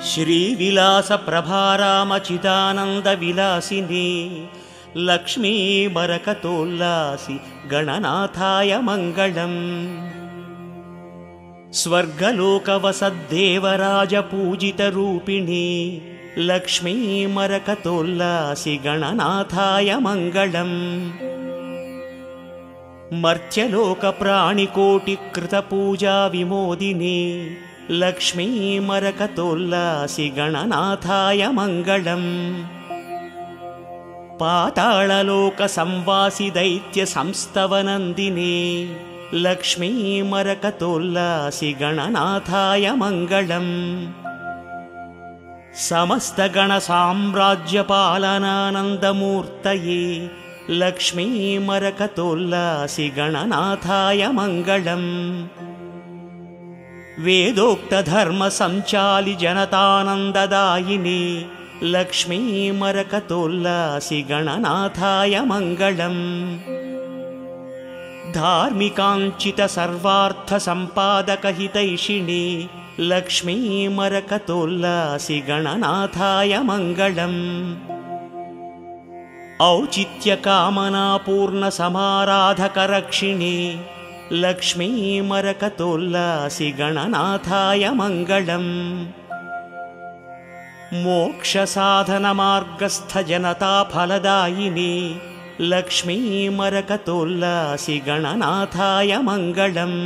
श्रीविलासप्रभारामचिदानन्दविलासिनी Lakshmi मरकतोल्लासि गणनाथाय Mangalam. स्वर्गलोकवसद्देवराजपूजितरूपिणी Lakshmi मरकतोल्लासि गणनाथाय Mangalam. मर्त्यलोकप्राणिकोटिकृतपूजा विमोदिनी Lakshmi मरकतोल्लासि गणनाथाय Mangalam. पाताळलोकसंवासि दैत्यसंस्तवनन्दिनी Lakshmi मरकतोल्लासि गणनाथाय Mangalam. समस्तगणसाम्राज्यपालनानन्दमूर्तये Lakshmi मरकतोल्लासि गणनाथाय Mangalam. वेदोक्तधर्मसञ्चालि जनतानन्ददायिनी Lakshmi मरकतोल्लासि गणनाथाय Mangalam. धार्मिकाञ्चितसर्वार्थसम्पादकहितैषिणी Lakshmi मरकतोल्लासि गणनाथाय Mangalam. औचित्यकामनापूर्णसमाराधकरक्षिणी Lakshmi मरकतोल्लासि गणनाथाय Mangalam. मोक्षसाधनमार्गस्थजनताफलदायिनी Lakshmi मरकतोल्लासि गणनाथाय Mangalam.